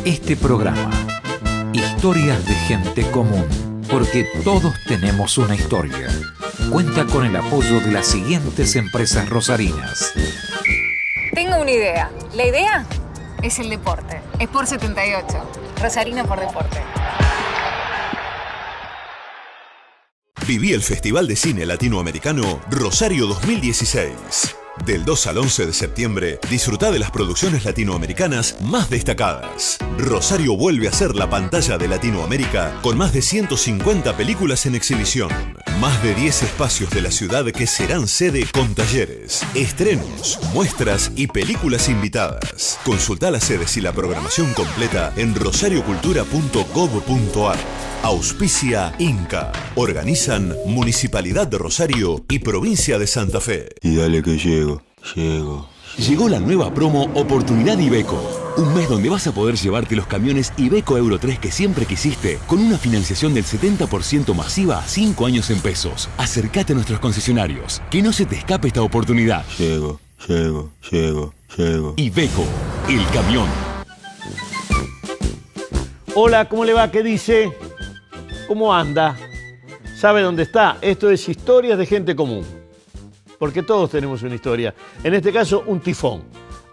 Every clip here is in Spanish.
Este programa, Historias de Gente Común, porque todos tenemos una historia, cuenta con el apoyo de las siguientes empresas rosarinas. Tengo una idea. La idea es el deporte. Sport 78. Rosarino por deporte. Viví el Festival de Cine Latinoamericano Rosario 2016. Del 2 al 11 de septiembre, disfrutá de las producciones latinoamericanas más destacadas. Rosario vuelve a ser la pantalla de Latinoamérica con más de 150 películas en exhibición. Más de 10 espacios de la ciudad que serán sede con talleres, estrenos, muestras y películas invitadas. Consultá las sedes y la programación completa en rosariocultura.gov.ar. Auspicia Inca. Organizan Municipalidad de Rosario y Provincia de Santa Fe. Y dale que llego. Llegó la nueva promo Oportunidad Iveco. Un mes donde vas a poder llevarte los camiones Iveco Euro 3 que siempre quisiste, con una financiación del 70% masiva a 5 años en pesos. Acércate a nuestros concesionarios. Que no se te escape esta oportunidad. Llego. Iveco, el camión. Hola, ¿cómo le va? ¿Qué dice? ¿Cómo anda? ¿Sabe dónde está? Esto es Historias de Gente Común. Porque todos tenemos una historia. En este caso, un tifón.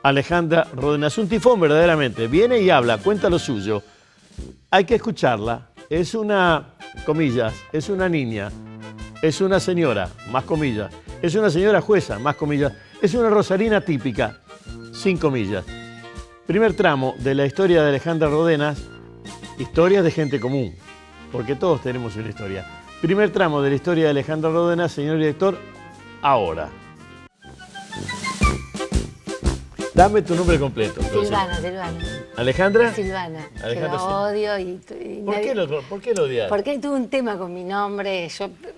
Alejandra Ródenas, un tifón verdaderamente. Viene y habla, cuenta lo suyo. Hay que escucharla. Es una, comillas, es una niña. Es una señora, más comillas. Es una señora jueza, más comillas. Es una rosarina típica, sin comillas. Primer tramo de la historia de Alejandra Ródenas, Historias de Gente Común. Porque todos tenemos una historia. Primer tramo de la historia de Alejandra Ródenas, señor director, ahora. Dame tu nombre completo. Silvana. ¿Alejandra? Silvana. Alejandra, que lo odio y ¿Por qué lo odias? Porque tuve un tema con mi nombre,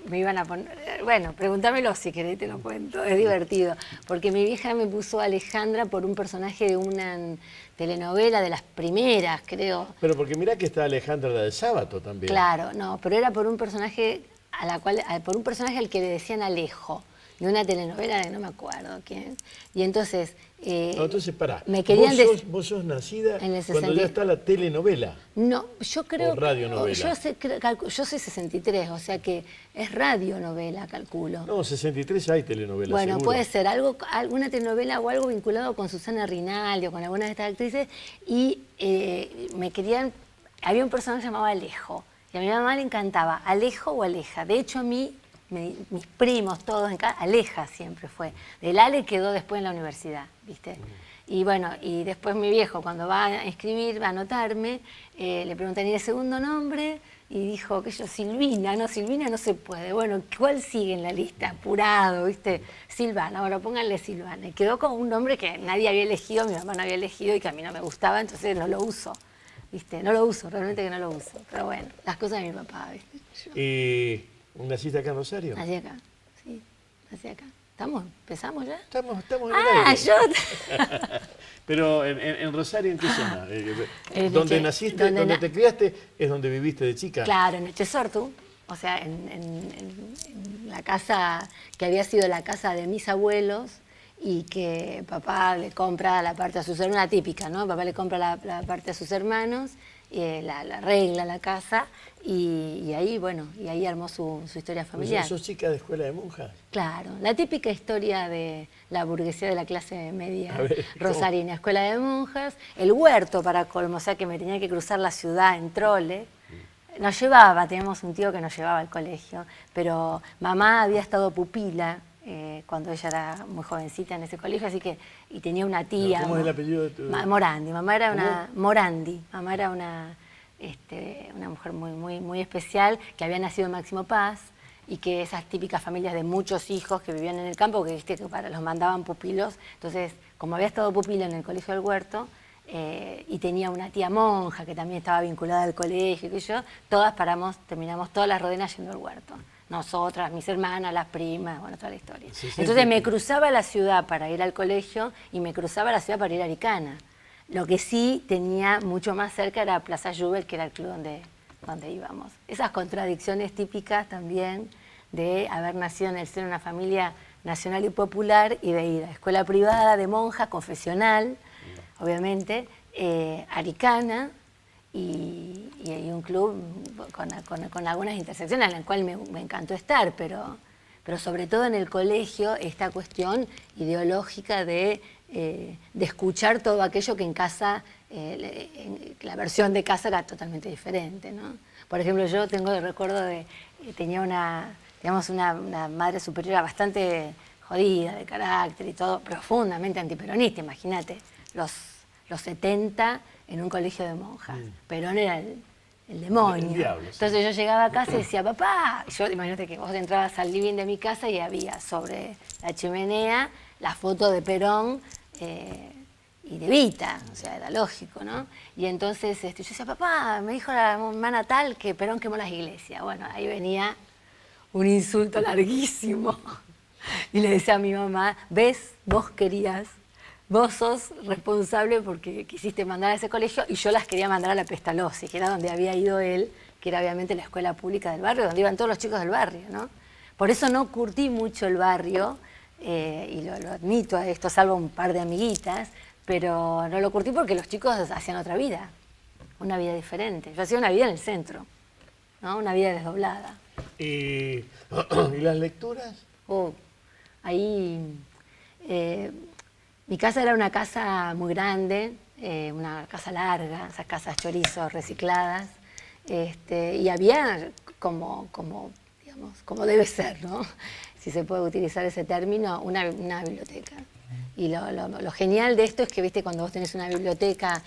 me iban a poner... Bueno, pregúntamelo si querés, te lo cuento, es divertido. Porque mi vieja me puso Alejandra por un personaje de una telenovela de las primeras, creo. Pero porque mirá que está Alejandra la del Sábado también. Claro, no, pero era por un personaje al que le decían Alejo, de una telenovela de no me acuerdo quién. Y entonces... entonces, pará, me querían vos sos nacida en el cuando ya está la telenovela. No, yo creo... O radionovela. Yo soy 63, o sea que es radionovela, calculo. No, 63 hay telenovelas, bueno, seguro. puede ser alguna telenovela o algo vinculado con Susana Rinaldi o con alguna de estas actrices. Y me querían... Había un personaje que se llamaba Alejo. Y a mi mamá le encantaba Alejo o Aleja. De hecho, a mí... mis primos, todos en casa, Aleja siempre fue. Del Ale quedó después en la universidad, ¿viste? Y bueno, y después mi viejo, cuando va a escribir, va a anotarme, le preguntan, ¿y el segundo nombre? Y dijo que yo, Silvina no se puede. Bueno, ¿cuál sigue en la lista? Apurado, ¿viste? Silvana, bueno, pónganle Silvana. Y quedó como un nombre que nadie había elegido, mi mamá no había elegido y que a mí no me gustaba, entonces no lo uso, ¿viste? No lo uso, realmente que no lo uso. Pero bueno, las cosas de mi papá, ¿viste? ¿Naciste acá en Rosario? Nací acá, sí, nací acá. ¿Empezamos ya? Estamos en el aire. Yo... Pero en Rosario, ¿en qué zona? ¿Dónde naciste, donde te criaste, es donde viviste de chica? Claro, en Echesortu, o sea, en la casa que había sido la casa de mis abuelos y que papá le compra la parte a sus hermanos, una típica, ¿no? Papá le compra la parte a sus hermanos, la arregla la casa y ahí, bueno, y ahí armó su historia familiar. ¿Sos chica de escuela de monjas? Claro, la típica historia de la burguesía de la clase media rosarina, ¿cómo? Escuela de monjas, el huerto para colmo, o sea que me tenía que cruzar la ciudad en trole. Nos llevaba, teníamos un tío que nos llevaba al colegio, pero mamá había estado pupila cuando ella era muy jovencita en ese colegio, así que, y tenía una tía. ¿Cómo es el apellido de tu...? Morandi, mamá era una... ¿Cómo? Morandi, mamá era una mujer muy especial, que había nacido en Máximo Paz, y que esas típicas familias de muchos hijos que vivían en el campo, que viste que los mandaban pupilos, entonces, como había estado pupila en el colegio del Huerto, y tenía una tía monja que también estaba vinculada al colegio, que yo, terminamos todas las Ródenas yendo al Huerto. Nosotras, mis hermanas, las primas, bueno, toda la historia. Sí, entonces me cruzaba la ciudad para ir al colegio y me cruzaba la ciudad para ir a Aricana. Lo que sí tenía mucho más cerca era Plaza Jubel, que era el club donde íbamos. Esas contradicciones típicas también de haber nacido en el seno de una familia nacional y popular y de ir a escuela privada de monjas, confesional, obviamente, Aricana, y un club con algunas intersecciones en las cuales me encantó estar, pero sobre todo en el colegio esta cuestión ideológica de escuchar todo aquello que en casa, la versión de casa era totalmente diferente, ¿no? Por ejemplo, yo tengo el recuerdo de, tenía una madre superiora bastante jodida de carácter y todo, profundamente antiperonista, imagínate, los 70 en un colegio de monjas. Perón era el demonio. El diablo, sí. Entonces yo llegaba a casa y decía, papá, yo imagínate que vos entrabas al living de mi casa y había sobre la chimenea la foto de Perón y de Evita, o sea, era lógico, ¿no? Y entonces yo decía, papá, me dijo la hermana tal que Perón quemó las iglesias. Bueno, ahí venía un insulto larguísimo. Y le decía a mi mamá, ves, vos sos responsable porque quisiste mandar a ese colegio y yo las quería mandar a la Pestalozzi, que era donde había ido él, que era obviamente la escuela pública del barrio, donde iban todos los chicos del barrio, ¿no? Por eso no curtí mucho el barrio, y lo admito a esto, salvo un par de amiguitas, pero no lo curtí porque los chicos hacían otra vida, una vida diferente. Yo hacía una vida en el centro, ¿no? Una vida desdoblada. ¿Y las lecturas? Ahí... mi casa era una casa muy grande, una casa larga, esas casas chorizos recicladas, y había como debe ser, ¿no? Si se puede utilizar ese término, una biblioteca. Y lo genial de esto es que, viste, cuando vos tenés una biblioteca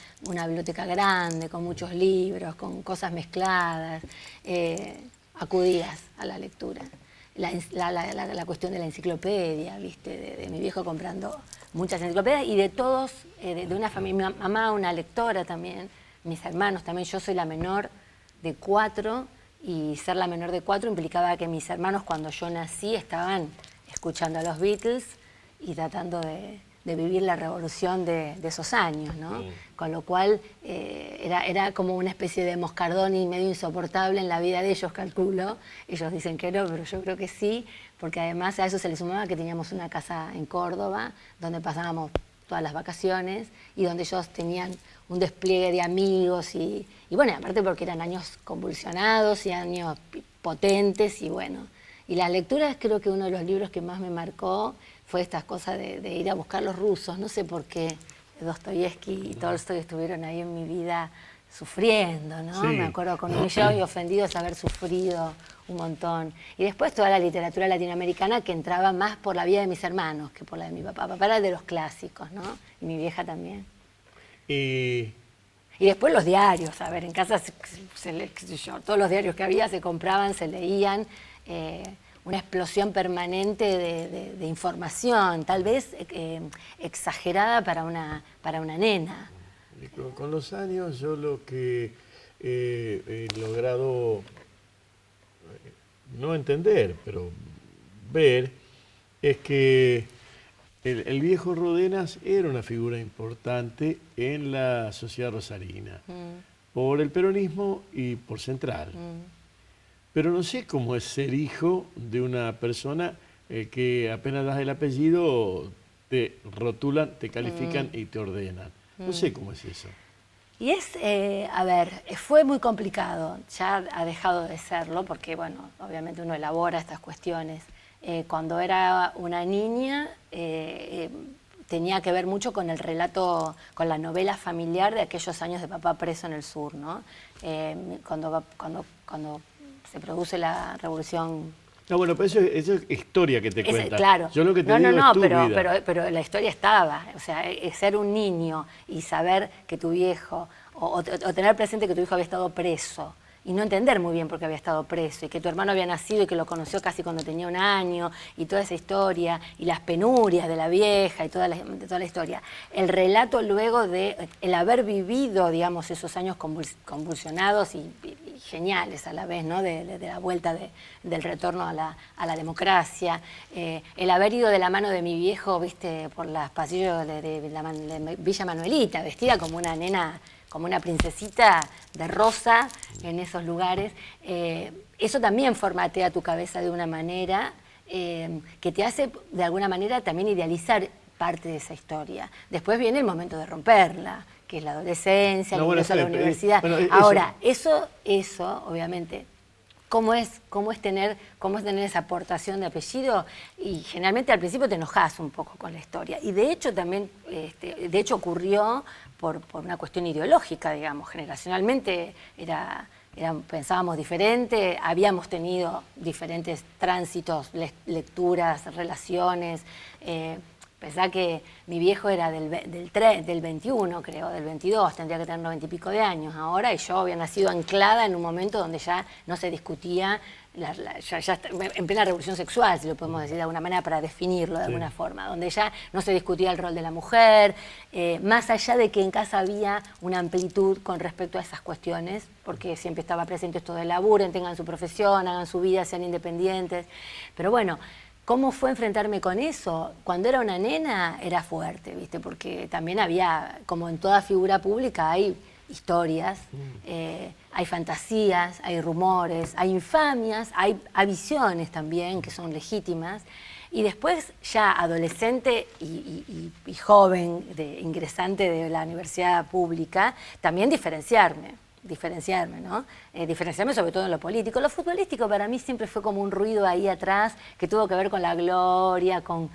grande, con muchos libros, con cosas mezcladas, acudías a la lectura. La cuestión de la enciclopedia, viste, de mi viejo comprando muchas enciclopedias y de todos, de una familia, mi mamá una lectora también, mis hermanos también, yo soy la menor de 4 y ser la menor de 4 implicaba que mis hermanos cuando yo nací estaban escuchando a los Beatles y tratando de vivir la revolución de esos años, ¿no? Sí. Con lo cual era como una especie de moscardón y medio insoportable en la vida de ellos, calculo. Ellos dicen que no, pero yo creo que sí, porque además a eso se le sumaba que teníamos una casa en Córdoba, donde pasábamos todas las vacaciones y donde ellos tenían un despliegue de amigos y bueno, aparte porque eran años convulsionados y años potentes y bueno. Y las lecturas, creo que uno de los libros que más me marcó fue estas cosas de ir a buscar los rusos. No sé por qué Dostoyevsky y Tolstoy estuvieron ahí en mi vida sufriendo, ¿no? Sí. Me acuerdo con humillados y ofendidos haber sufrido un montón. Y después toda la literatura latinoamericana que entraba más por la vida de mis hermanos que por la de mi papá. Papá era de los clásicos, ¿no? Y mi vieja también. Y después los diarios, a ver, en casa todos los diarios que había se compraban, se leían. Una explosión permanente de información, tal vez exagerada para una nena. Con los años yo lo que he logrado no entender, pero ver, es que el viejo Rodenas era una figura importante en la sociedad rosarina, por el peronismo y por Central. Pero no sé cómo es ser hijo de una persona que apenas das el apellido, te rotulan, te califican y te ordenan. No sé cómo es eso. Y a ver, fue muy complicado, ya ha dejado de serlo, porque bueno, obviamente uno elabora estas cuestiones. Cuando era una niña, tenía que ver mucho con el relato, con la novela familiar de aquellos años de papá preso en el sur, ¿no? Cuando se produce la revolución. No, bueno, pero eso es historia que te cuenta. Claro. Yo lo que te digo es tu vida. Pero la historia estaba. O sea, ser un niño y saber que tu viejo, o tener presente que tu hijo había estado preso, y no entender muy bien por qué había estado preso, y que tu hermano había nacido y que lo conoció casi cuando tenía 1 año, y toda esa historia, y las penurias de la vieja, y toda la historia. El relato luego de el haber vivido, digamos, esos años convulsionados y geniales a la vez, ¿no? De la vuelta del retorno a la democracia, el haber ido de la mano de mi viejo, viste, por los pasillos de Villa Manuelita, vestida como una nena, como una princesita de rosa en esos lugares, eso también formatea tu cabeza de una manera que te hace de alguna manera también idealizar parte de esa historia. Después viene el momento de romperla, que es la adolescencia, el No, bueno, ingreso a la sí, universidad. bueno, Ahora, eso, obviamente, ¿cómo es tener esa aportación de apellido? Y generalmente al principio te enojas un poco con la historia. Y de hecho también, de hecho ocurrió por una cuestión ideológica, digamos. Generacionalmente pensábamos diferente, habíamos tenido diferentes tránsitos, lecturas, relaciones. Pensá que mi viejo era del 21, creo, del 22, tendría que tener 90 y pico de años ahora, y yo había nacido anclada en un momento donde ya no se discutía, en plena revolución sexual, si lo podemos decir de alguna manera, para definirlo de alguna forma, donde ya no se discutía el rol de la mujer, más allá de que en casa había una amplitud con respecto a esas cuestiones, porque siempre estaba presente esto de laburen, tengan su profesión, hagan su vida, sean independientes, pero bueno. ¿Cómo fue enfrentarme con eso? Cuando era una nena era fuerte, ¿viste? Porque también había, como en toda figura pública, hay historias, hay fantasías, hay rumores, hay infamias, hay visiones también que son legítimas. Y después, ya adolescente y joven, ingresante de la universidad pública, también diferenciarme, ¿no? Diferenciarme sobre todo en lo político. Lo futbolístico para mí siempre fue como un ruido ahí atrás que tuvo que ver con la gloria, con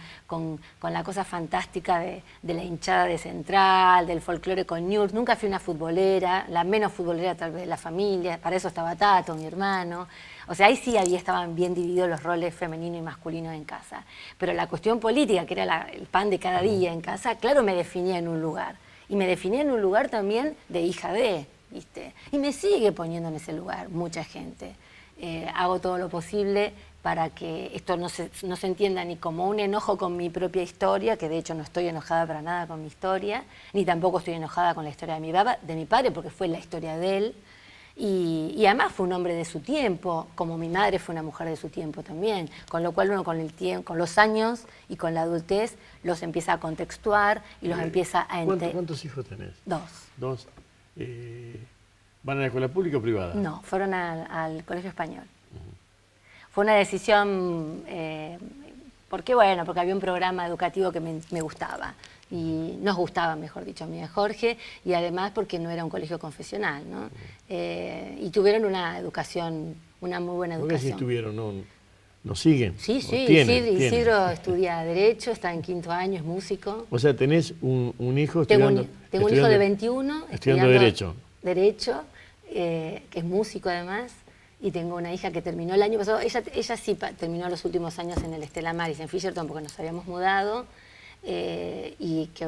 la cosa fantástica de la hinchada de Central, del folclore con Newell's. Nunca fui una futbolera, la menos futbolera tal vez de la familia, para eso estaba Tato, mi hermano. O sea, ahí sí estaban bien divididos los roles femenino y masculino en casa. Pero la cuestión política, que era el pan de cada día en casa, claro, me definía en un lugar. Y me definía en un lugar también de hija de... ¿viste? Y me sigue poniendo en ese lugar mucha gente. Hago todo lo posible para que esto no se entienda ni como un enojo con mi propia historia, que de hecho no estoy enojada para nada con mi historia, ni tampoco estoy enojada con la historia de mi padre, porque fue la historia de él. Y además fue un hombre de su tiempo, como mi madre fue una mujer de su tiempo también, con lo cual uno con los años y con la adultez los empieza a contextuar y los empieza a entender. ¿Cuántos hijos tenés? Dos. ¿Van a la escuela pública o privada? No, fueron al colegio español. Fue una decisión, porque había un programa educativo que me gustaba, y nos gustaba, mejor dicho, a mí y a Jorge, y además porque no era un colegio confesional, ¿no? Y tuvieron una educación, una muy buena educación. ¿Por qué sí tuvieron? ¿No siguen? Sí, ¿Tienen? Isidro estudia Derecho, está en 5º año, es músico. O sea, tenés un hijo estudiando... Tengo un hijo de 21, estudiando Derecho. Derecho, que es músico además, y tengo una hija que terminó el año pasado. Ella sí terminó los últimos años en el Estela Maris, en Fisherton, porque nos habíamos mudado, y que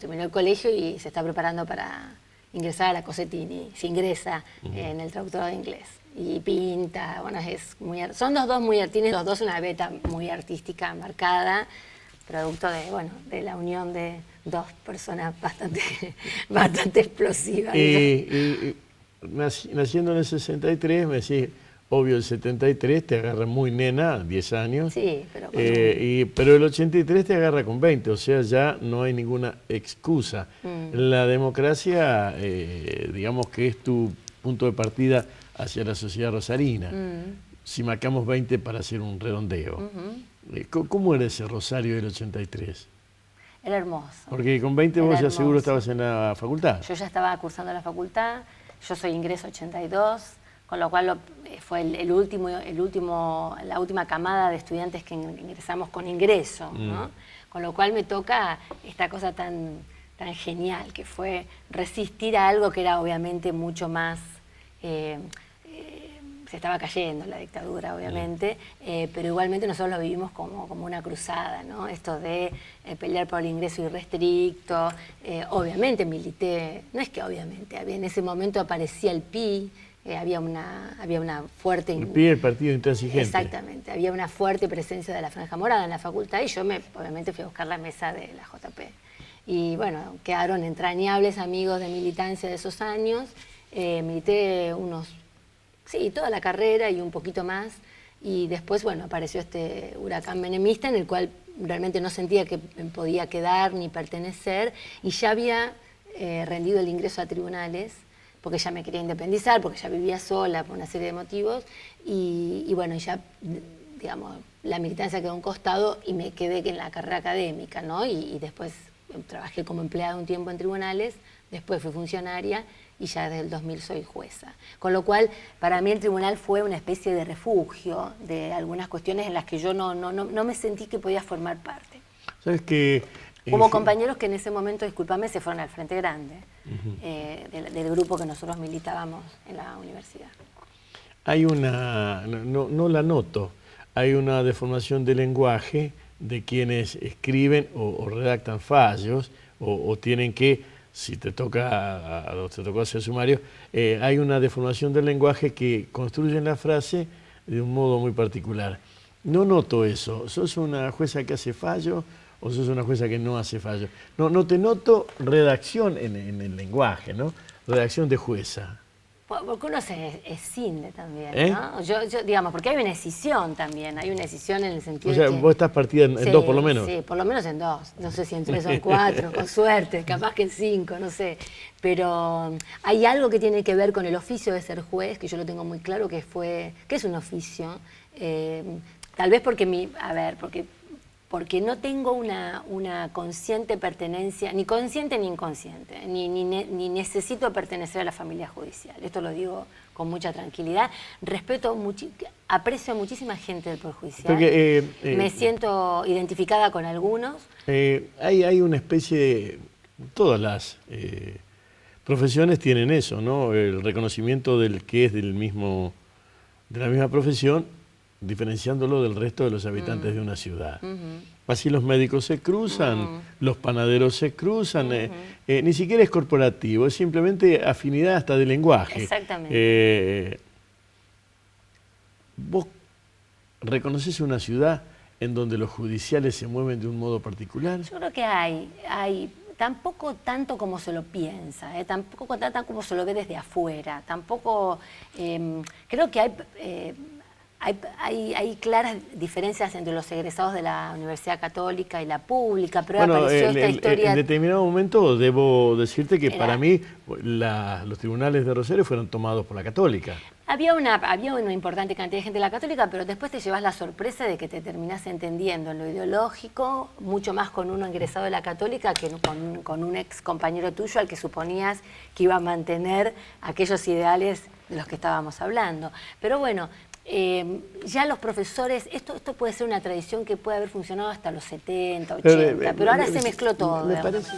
terminó el colegio y se está preparando para ingresar a la Cosettini. Se ingresa en el traductorado de inglés. Y pinta, son los dos tienen los dos una beta muy artística marcada, producto de la unión de dos personas bastante explosivas. Naciendo en el 63, me decís, obvio, el 73 te agarra muy nena, 10 años. Sí, pero... pero el 83 te agarra con 20, o sea, ya no hay ninguna excusa. La democracia, digamos que es tu punto de partida hacia la sociedad rosarina. Si marcamos 20 para hacer un redondeo. ¿Cómo era ese Rosario del 83? Era hermoso. Porque con 20 vos ya seguro estabas en la facultad. Yo ya estaba cursando la facultad, yo soy ingreso 82, con lo cual fue la última camada de estudiantes que ingresamos con ingreso, ¿no? Con lo cual me toca esta cosa tan genial, que fue resistir a algo que era obviamente mucho más... se estaba cayendo la dictadura, obviamente, pero igualmente nosotros lo vivimos como una cruzada, ¿no? Esto de pelear por el ingreso irrestricto. Obviamente milité, no es que obviamente, en ese momento aparecía el PI, había una fuerte... El PI, el Partido Intransigente. Exactamente, había una fuerte presencia de la Franja Morada en la facultad, y yo obviamente fui a buscar la mesa de la JP. Y bueno, quedaron entrañables amigos de militancia de esos años. Milité toda la carrera y un poquito más, y después, apareció este huracán menemista en el cual realmente no sentía que me podía quedar ni pertenecer, y ya había rendido el ingreso a tribunales, porque ya me quería independizar, porque ya vivía sola por una serie de motivos, y ya, digamos, la militancia quedó a un costado y me quedé en la carrera académica, ¿no? Y después trabajé como empleada un tiempo en tribunales, después fui funcionaria y ya desde el 2000 soy jueza. Con lo cual, para mí el tribunal fue una especie de refugio de algunas cuestiones en las que yo no me sentí que podía formar parte. ¿Sabes qué? Hubo compañeros que en ese momento, discúlpame, se fueron al Frente Grande, del grupo que nosotros militábamos en la universidad. Hay una, no la noto, hay una deformación del lenguaje de quienes escriben o redactan fallos o tienen que, si te toca hacer sumario, hay una deformación del lenguaje que construyen la frase de un modo muy particular. No noto eso. ¿Sos una jueza que hace fallo o sos una jueza que no hace fallo? No te noto redacción en el lenguaje, ¿no? Redacción de jueza. Porque uno se escinde también, ¿no? Yo, digamos, porque hay una escisión también, hay una escisión en el sentido de que... vos estás partida en dos por lo menos. Sí, por lo menos en dos. No sé si en 3 o en 4, con suerte, capaz que en 5, no sé. Pero hay algo que tiene que ver con el oficio de ser juez, que yo lo tengo muy claro, que es un oficio. Tal vez porque no tengo una consciente pertenencia, ni consciente ni inconsciente, ni necesito pertenecer a la familia judicial. Esto lo digo con mucha tranquilidad. Aprecio a muchísima gente del Poder Judicial. Porque, me siento identificada con algunos. Hay una especie de... Todas las profesiones tienen eso, ¿no? El reconocimiento del que es de la misma profesión, diferenciándolo del resto de los habitantes de una ciudad. Así los médicos se cruzan, los panaderos se cruzan, ni siquiera es corporativo, es simplemente afinidad hasta de lenguaje. Exactamente. ¿Vos reconoces una ciudad en donde los judiciales se mueven de un modo particular? Yo creo que hay tampoco tanto como se lo piensa, tampoco tanto como se lo ve desde afuera, tampoco, creo que hay claras diferencias entre los egresados de la Universidad Católica y la pública, pero apareció esta historia... En determinado momento debo decirte que para mí los tribunales de Rosario fueron tomados por la Católica. Había una importante cantidad de gente de la Católica, pero después te llevas la sorpresa de que te terminás entendiendo en lo ideológico, mucho más con uno ingresado de la Católica que con un ex compañero tuyo al que suponías que iba a mantener aquellos ideales de los que estábamos hablando. Pero bueno... ya los profesores, esto puede ser una tradición que puede haber funcionado hasta los 70, 80, pero ahora se mezcló todo. Me parece...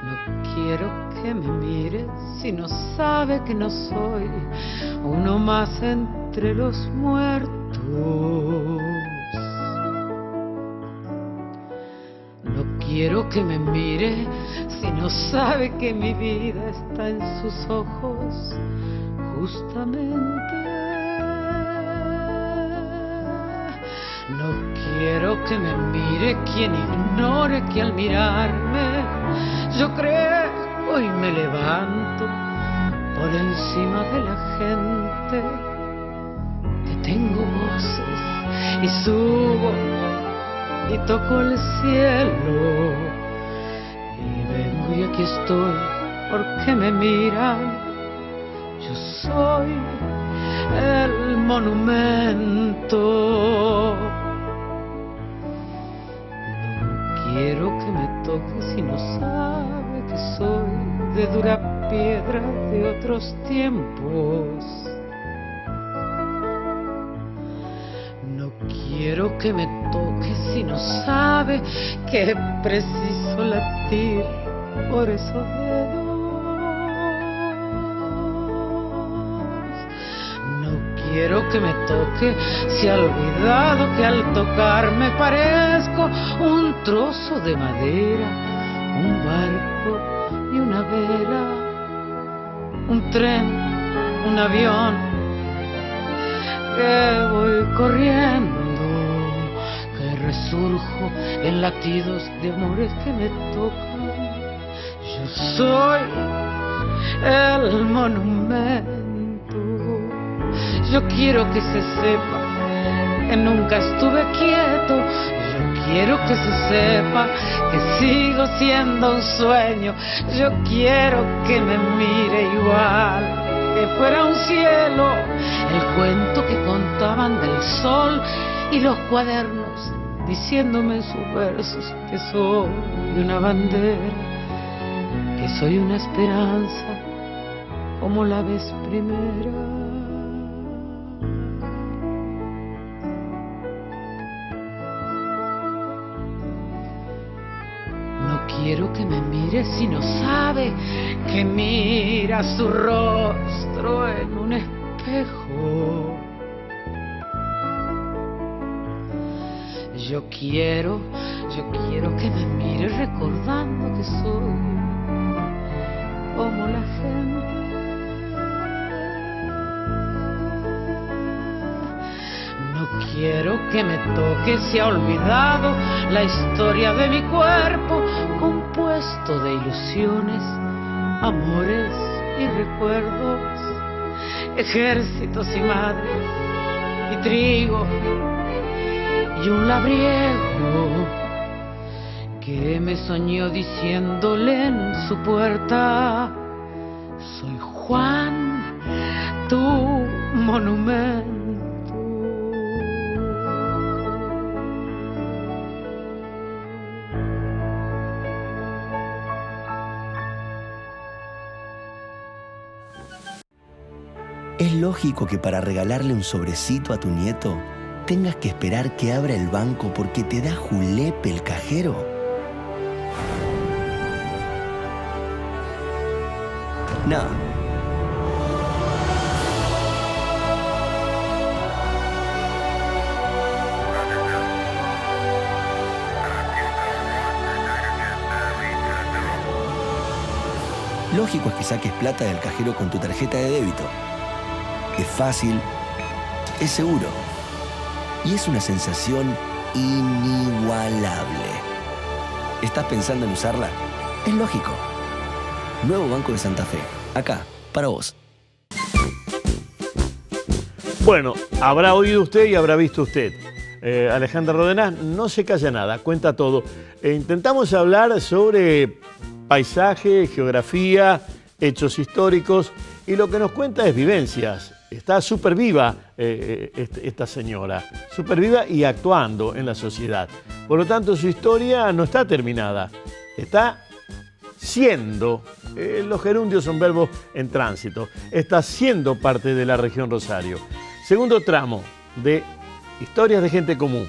No quiero que me mire si no sabe que no soy uno más entre los muertos. Quiero que me mire si no sabe que mi vida está en sus ojos, justamente. No quiero que me mire quien ignore que al mirarme yo creo y me levanto por encima de la gente, que tengo voces y subo y toco el cielo y vengo y aquí estoy porque me miran. Yo soy el monumento. No quiero que me toque si no sabe que soy de dura piedra de otros tiempos. Quiero que me toque si no sabe que es preciso latir por esos dedos. No quiero que me toque si ha olvidado que al tocarme parezco un trozo de madera, un barco y una vela, un tren, un avión, que voy corriendo, resurjo en latidos de amores que me tocan. Yo soy el monumento. Yo quiero que se sepa que nunca estuve quieto. Yo quiero que se sepa que sigo siendo un sueño. Yo quiero que me mire igual, que fuera un cielo, el cuento que contaban del sol y los cuadernos diciéndome en sus versos que soy una bandera, que soy una esperanza como la vez primera. Quiero que me mire si no sabe que mira su rostro en un espejo. Yo quiero que me mire recordando que soy como la gente. No quiero que me toque, se ha olvidado la historia de mi cuerpo, compuesto de ilusiones, amores y recuerdos, ejércitos y madres y trigo y un labriego que me soñó diciéndole en su puerta: soy Juan, tu monumento. Es lógico que para regalarle un sobrecito a tu nieto tengas que esperar que abra el banco porque te da julepe el cajero. No. Lógico es que saques plata del cajero con tu tarjeta de débito. Es fácil, es seguro y es una sensación inigualable. ¿Estás pensando en usarla? Es lógico. Nuevo Banco de Santa Fe, acá, para vos. Bueno, habrá oído usted y habrá visto usted. Alejandra Ródenas no se calla nada, cuenta todo. Intentamos hablar sobre paisaje, geografía, hechos históricos y lo que nos cuenta es vivencias. Está súper viva esta señora, súper viva y actuando en la sociedad. Por lo tanto, su historia no está terminada, está siendo, los gerundios son verbos en tránsito, está siendo parte de la región Rosario. Segundo tramo de Historias de Gente Común,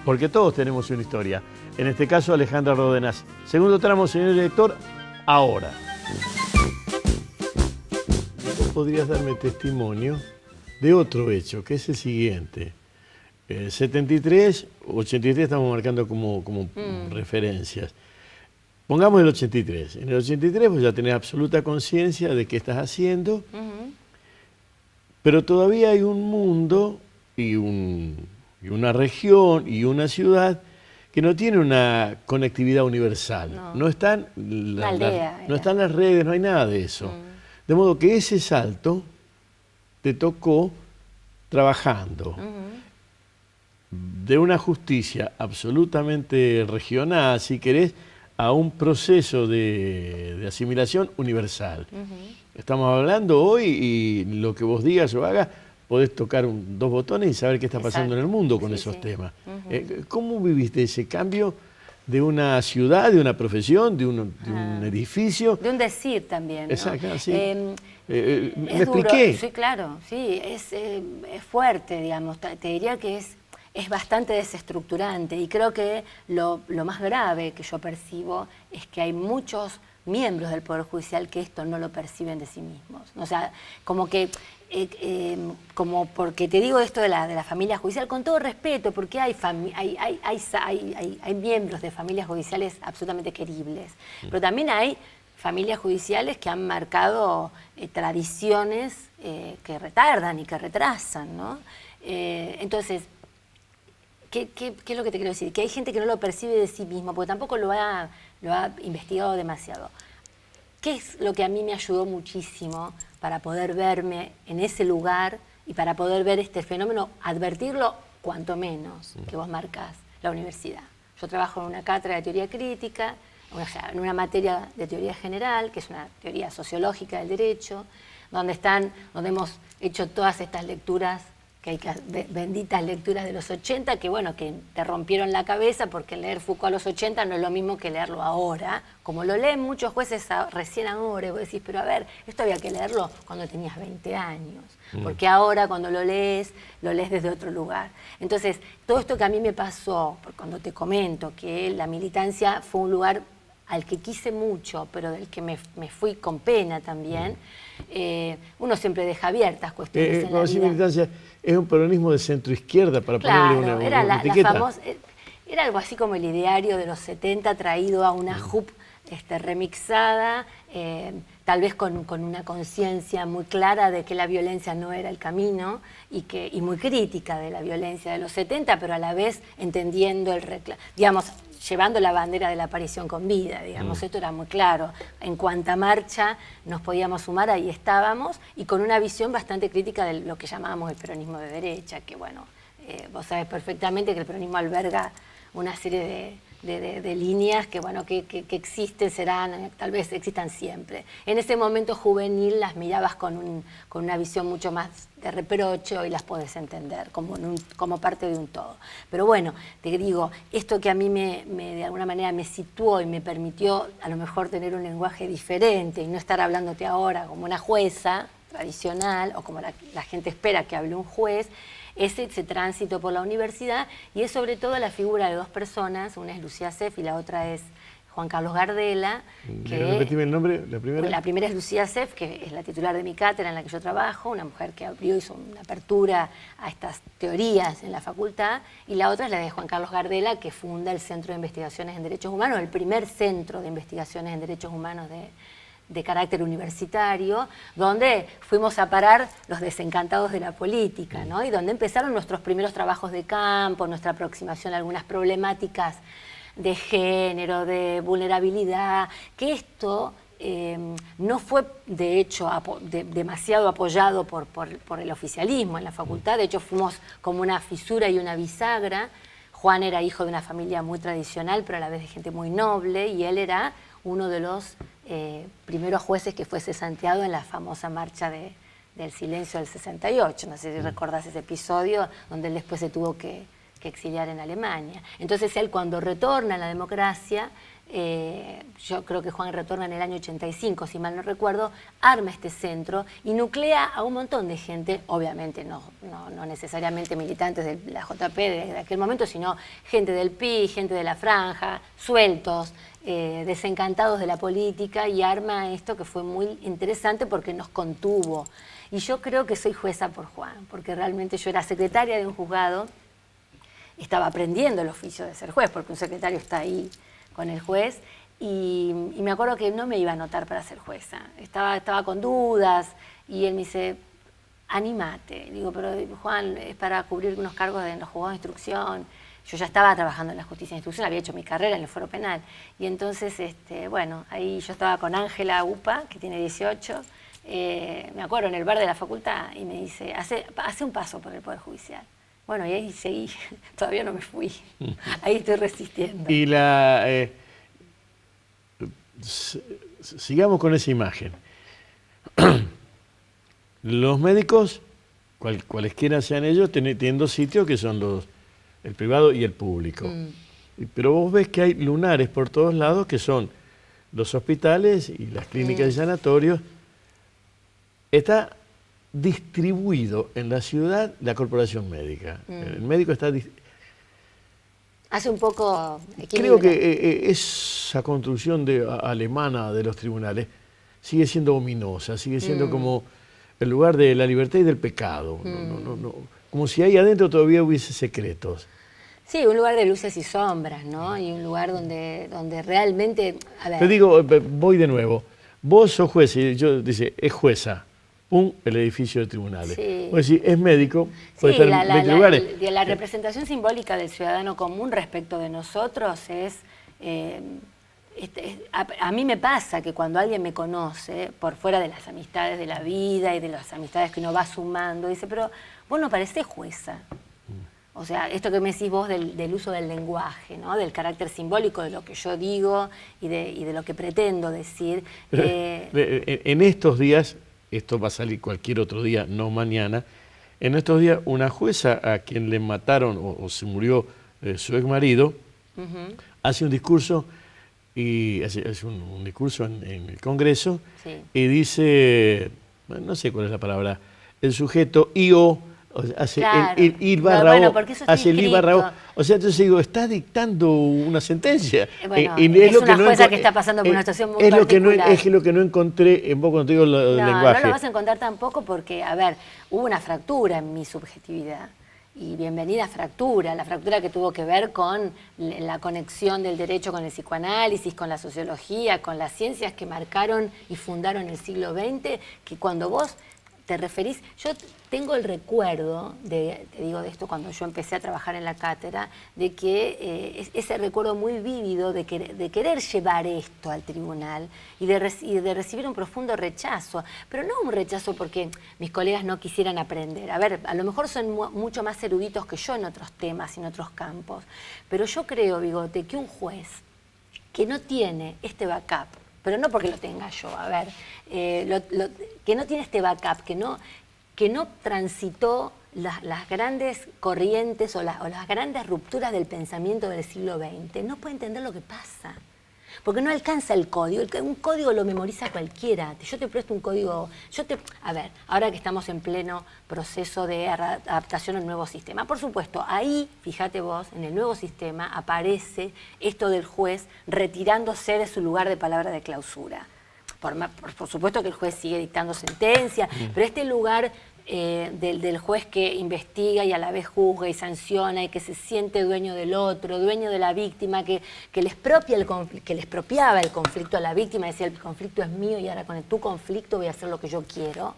porque todos tenemos una historia. En este caso, Alejandra Ródenas. Segundo tramo, señor director, ahora. Podrías darme testimonio de otro hecho, que es el siguiente. 73, 83 estamos marcando como referencias. Pongamos el 83. En el 83 vos ya tenés absoluta conciencia de qué estás haciendo, pero todavía hay un mundo y una región y una ciudad que no tiene una conectividad universal. No están las redes, no hay nada de eso. De modo que ese salto te tocó trabajando de una justicia absolutamente regional, si querés, a un proceso de asimilación universal. Estamos hablando hoy y lo que vos digas o hagas, podés tocar dos botones y saber qué está pasando en el mundo con esos temas. ¿Cómo viviste ese cambio de una ciudad, de una profesión, de un edificio? De un decir también, ¿no? Exacto, sí. ¿Me expliqué? Sí, claro, sí, es fuerte, digamos. Te diría que es bastante desestructurante y creo que lo más grave que yo percibo es que hay muchos miembros del Poder Judicial que esto no lo perciben de sí mismos. O sea, como que, como porque te digo esto de la familia judicial, con todo respeto, porque hay miembros de familias judiciales absolutamente queribles, pero también hay familias judiciales que han marcado tradiciones que retardan y que retrasan, ¿no? Entonces, ¿qué es lo que te quiero decir? Que hay gente que no lo percibe de sí mismo, porque tampoco lo ha investigado demasiado. ¿Qué es lo que a mí me ayudó muchísimo para poder verme en ese lugar y para poder ver este fenómeno, advertirlo cuanto menos que vos marcás? La universidad. Yo trabajo en una cátedra de teoría crítica, o sea, en una materia de teoría general, que es una teoría sociológica del derecho, donde hemos hecho todas estas lecturas, benditas lecturas de los 80, que bueno, que te rompieron la cabeza, porque leer Foucault a los 80 no es lo mismo que leerlo ahora, como lo leen muchos jueces recién ahora, y vos decís, pero a ver, esto había que leerlo cuando tenías 20 años, porque ahora cuando lo lees desde otro lugar. Entonces, todo esto que a mí me pasó, cuando te comento que la militancia fue un lugar al que quise mucho, pero del que me fui con pena también, uno siempre deja abiertas cuestiones en la vida. Militancia es un peronismo de centro-izquierda, para ponerle una etiqueta. Era algo así como el ideario de los 70 traído a una JUP remixada, tal vez con una conciencia muy clara de que la violencia no era el camino y muy crítica de la violencia de los 70, pero a la vez entendiendo digamos, llevando la bandera de la aparición con vida, digamos, esto era muy claro. En cuanta marcha nos podíamos sumar, ahí estábamos, y con una visión bastante crítica de lo que llamábamos el peronismo de derecha, que bueno, vos sabés perfectamente que el peronismo alberga una serie de líneas que, bueno, que existen, tal vez existan siempre. En ese momento juvenil las mirabas con una visión mucho más de reproche y las podés entender como parte de un todo. Pero bueno, te digo, esto que a mí de alguna manera me situó y me permitió a lo mejor tener un lenguaje diferente y no estar hablándote ahora como una jueza tradicional o como la gente espera que hable un juez, es ese tránsito por la universidad, y es sobre todo la figura de dos personas, una es Lucía Seff y la otra es Juan Carlos Gardela. Repetime el nombre, la primera. La primera es Lucía Seff, que es la titular de mi cátedra en la que yo trabajo, una mujer que hizo una apertura a estas teorías en la facultad, y la otra es la de Juan Carlos Gardela, que funda el Centro de Investigaciones en Derechos Humanos, el primer centro de investigaciones en derechos humanos de carácter universitario, donde fuimos a parar los desencantados de la política, ¿no? Y donde empezaron nuestros primeros trabajos de campo, nuestra aproximación a algunas problemáticas de género, de vulnerabilidad, que esto no fue, de hecho, demasiado apoyado por el oficialismo en la facultad. De hecho, fuimos como una fisura y una bisagra. Juan era hijo de una familia muy tradicional, pero a la vez de gente muy noble, y él era uno de los primeros jueces que fue cesanteado en la famosa marcha del silencio del 68. No sé si recordás ese episodio donde él después se tuvo que exiliar en Alemania. Entonces él, cuando retorna a la democracia, yo creo que Juan retorna en el año 85, si mal no recuerdo, arma este centro y nuclea a un montón de gente, obviamente no necesariamente militantes de la JP de aquel momento, sino gente del PI, gente de la Franja, sueltos, desencantados de la política, y arma esto que fue muy interesante porque nos contuvo. Y yo creo que soy jueza por Juan, porque realmente yo era secretaria de un juzgado, estaba aprendiendo el oficio de ser juez, porque un secretario está ahí con el juez, y me acuerdo que no me iba a anotar para ser jueza. Estaba con dudas, y él me dice, anímate. Digo, pero Juan, es para cubrir unos cargos en los juzgados de instrucción. Yo ya estaba trabajando en la justicia de instrucción, había hecho mi carrera en el foro penal. Y entonces, bueno, ahí yo estaba con Ángela Upa, que tiene 18, me acuerdo, en el bar de la facultad, y me dice, hace un paso por el Poder Judicial. Bueno, y ahí seguí, todavía no me fui, ahí estoy resistiendo. Y sigamos con esa imagen. Los médicos, cualesquiera sean ellos, tienen dos sitios que son el privado y el público. Pero vos ves que hay lunares por todos lados, que son los hospitales y las clínicas y sanatorios. Está distribuido en la ciudad la corporación médica. El médico está... Hace un poco Creo equilibrio. que esa construcción alemana de los tribunales sigue siendo ominosa, sigue siendo como el lugar de la libertad y del pecado. Como si ahí adentro todavía hubiese secretos. Sí, un lugar de luces y sombras, ¿no? Y un lugar donde realmente... A ver. Te digo, voy de nuevo. Vos sos juez y yo dice, es jueza. El edificio de tribunales. Sí. Pues si es médico, puede sí, estar en 20 lugares. La representación simbólica del ciudadano común respecto de nosotros es... a mí me pasa que cuando alguien me conoce, por fuera de las amistades de la vida y de las amistades que uno va sumando, dice, pero vos no parecés jueza. O sea, esto que me decís vos del uso del lenguaje, ¿no? Del carácter simbólico de lo que yo digo y de lo que pretendo decir. En estos días, esto va a salir cualquier otro día, no mañana, en estos días una jueza a quien le mataron o se murió su exmarido, hace un discurso, y hace un discurso en el Congreso, Sí. y dice, no sé cuál es la palabra, el sujeto I-O, hace Claro. el ir No, barra bueno, O, porque eso está hace el ir barra O. escrito. O sea, entonces digo, está dictando una sentencia. Bueno, Y es lo una jueza enco- que está pasando por una situación muy es lo que no, particular. es lo que no encontré en vos cuando te digo lo del No, lenguaje. no lo vas a encontrar tampoco porque, a ver, hubo una fractura en mi subjetividad. Y bienvenida fractura, la fractura que tuvo que ver con la conexión del derecho con el psicoanálisis, con la sociología, con las ciencias que marcaron y fundaron el siglo XX, que cuando vos te referís, yo tengo el recuerdo, te digo de esto cuando yo empecé a trabajar en la cátedra, de que ese recuerdo muy vívido de querer llevar esto al tribunal y de recibir un profundo rechazo, pero no un rechazo porque mis colegas no quisieran aprender. A ver, a lo mejor son mucho más eruditos que yo en otros temas y en otros campos, pero yo creo, Bigote, que un juez que no tiene este backup, pero no porque lo tenga yo, a ver, que no tiene este backup, que no transitó las grandes corrientes o las grandes rupturas del pensamiento del siglo XX, no puede entender lo que pasa. Porque no alcanza el código. Un código lo memoriza cualquiera. Yo te presto un código... A ver, ahora que estamos en pleno proceso de adaptación al nuevo sistema, por supuesto, ahí, fíjate vos, en el nuevo sistema aparece esto del juez retirándose de su lugar de palabra de clausura. Por supuesto que el juez sigue dictando sentencia, pero este lugar del juez que investiga y a la vez juzga y sanciona y que se siente dueño del otro, dueño de la víctima, que le expropiaba el conflicto a la víctima, decía el conflicto es mío y ahora con tu conflicto voy a hacer lo que yo quiero.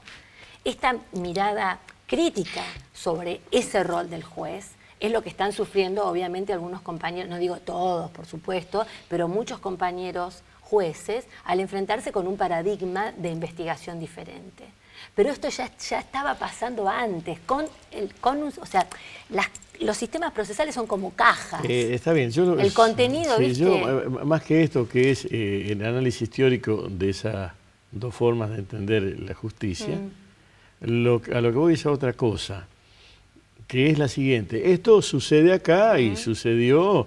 Esta mirada crítica sobre ese rol del juez es lo que están sufriendo obviamente algunos compañeros, no digo todos por supuesto, pero muchos compañeros jueces al enfrentarse con un paradigma de investigación diferente. Pero esto ya estaba pasando antes, o sea, los sistemas procesales son como cajas. Está bien. El contenido, sí, ¿viste? yo, más que esto, que es el análisis teórico de esas dos formas de entender la justicia, a lo que voy es a otra cosa, que es la siguiente. Esto sucede acá y sucedió,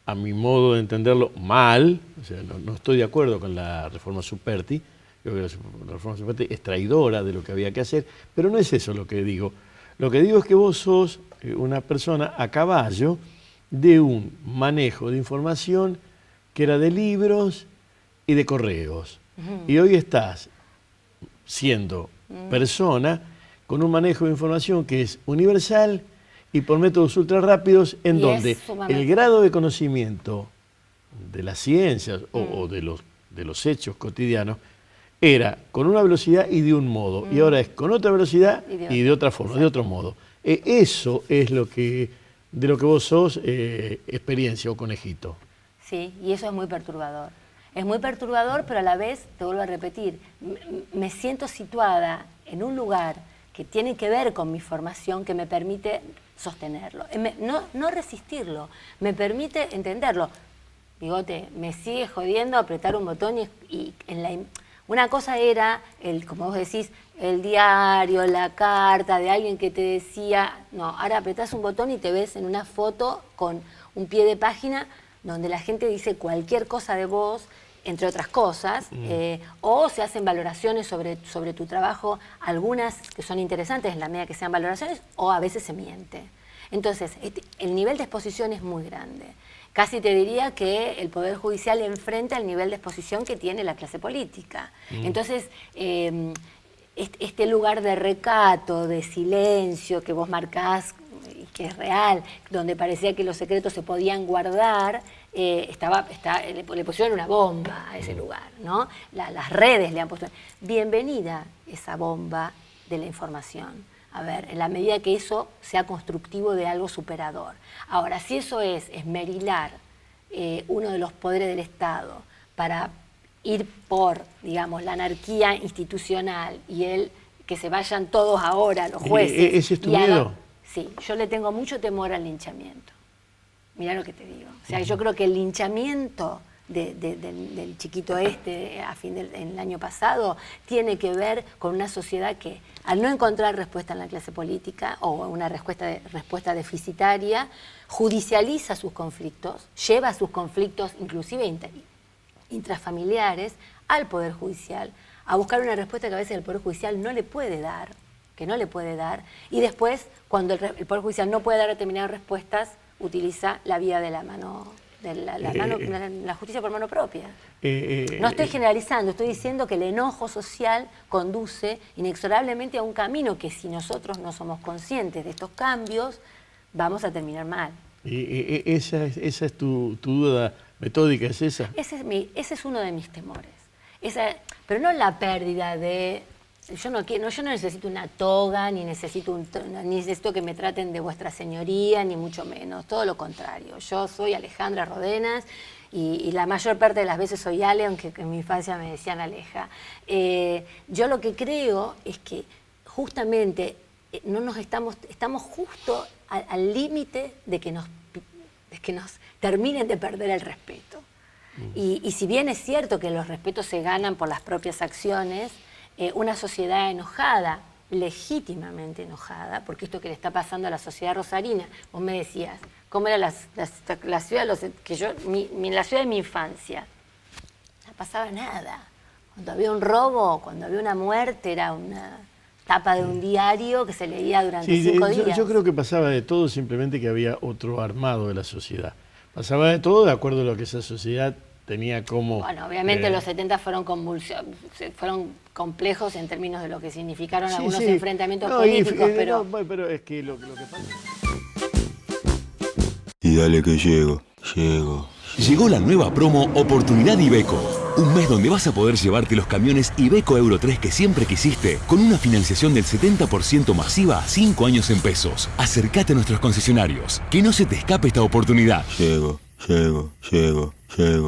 a mi modo de entenderlo, mal. O sea, no estoy de acuerdo con la reforma Superti. Creo que la reforma Superti es traidora de lo que había que hacer, pero no es eso lo que digo. Lo que digo es que vos sos una persona a caballo de un manejo de información que era de libros y de correos. Y hoy estás siendo persona con un manejo de información que es universal y por métodos ultra rápidos, en donde el grado de conocimiento de las ciencias o de los hechos cotidianos era con una velocidad y de un modo, y ahora es con otra velocidad y de otra forma, de otro modo. Eso es de lo que vos sos experiencia o conejito. Sí, y eso es muy perturbador. Es muy perturbador, pero a la vez, te vuelvo a repetir, me siento situada en un lugar que tiene que ver con mi formación, que me permite sostenerlo, no resistirlo, me permite entenderlo. Bigote, me sigue jodiendo apretar un botón y una cosa era, como vos decís, el diario, la carta de alguien que te decía, no, ahora apretás un botón y te ves en una foto con un pie de página donde la gente dice cualquier cosa de vos, entre otras cosas, o se hacen valoraciones sobre tu trabajo, algunas que son interesantes en la medida que sean valoraciones, o a veces se miente. Entonces, el nivel de exposición es muy grande. Casi te diría que el Poder Judicial enfrenta el nivel de exposición que tiene la clase política. Entonces, este lugar de recato, de silencio que vos marcás, y que es real, donde parecía que los secretos se podían guardar, le pusieron una bomba a ese lugar, ¿no? Las redes le han puesto... Bienvenida esa bomba de la información. A ver, en la medida que eso sea constructivo de algo superador. Ahora, si eso es esmerilar uno de los poderes del Estado para ir por, digamos, la anarquía institucional y que se vayan todos ahora, los jueces... ¿Ese es tu miedo? Sí, yo le tengo mucho temor al linchamiento. Mirá lo que te digo. O sea, yo creo que el linchamiento del chiquito en el año pasado tiene que ver con una sociedad que, al no encontrar respuesta en la clase política o una respuesta deficitaria, judicializa sus conflictos, lleva sus conflictos inclusive intrafamiliares al Poder Judicial, a buscar una respuesta que a veces el Poder Judicial no le puede dar, y después, cuando el Poder Judicial no puede dar determinadas respuestas, utiliza la vía de la mano, la justicia por mano propia. No estoy generalizando, estoy diciendo que el enojo social conduce inexorablemente a un camino que, si nosotros no somos conscientes de estos cambios, vamos a terminar mal. ¿Esa es tu duda metódica? ¿Es esa? Ese es uno de mis temores. Pero no la pérdida de... Yo no necesito una toga, ni necesito que me traten de vuestra señoría, ni mucho menos. Todo lo contrario. Yo soy Alejandra Rodenas y la mayor parte de las veces soy Ale, aunque en mi infancia me decían Aleja. Yo lo que creo es que justamente estamos justo al límite de que nos terminen de perder el respeto. Y si bien es cierto que los respetos se ganan por las propias acciones, una sociedad enojada, legítimamente enojada, porque esto que le está pasando a la sociedad rosarina, vos me decías, ¿cómo era la ciudad la ciudad de mi infancia? No pasaba nada. Cuando había un robo, cuando había una muerte, era una tapa de un diario que se leía durante 5 días. Yo creo que pasaba de todo, simplemente que había otro armado de la sociedad. Pasaba de todo de acuerdo a lo que esa sociedad tenía como... Bueno, obviamente los 70 fueron complejos en términos de lo que significaron algunos enfrentamientos políticos, pero... pero es que lo que pasa... Y dale que llego. Llegó la nueva promo Oportunidad Iveco. Un mes donde vas a poder llevarte los camiones Iveco Euro 3 que siempre quisiste, con una financiación del 70% masiva a 5 años en pesos. Acércate a nuestros concesionarios. Que no se te escape esta oportunidad. Llego.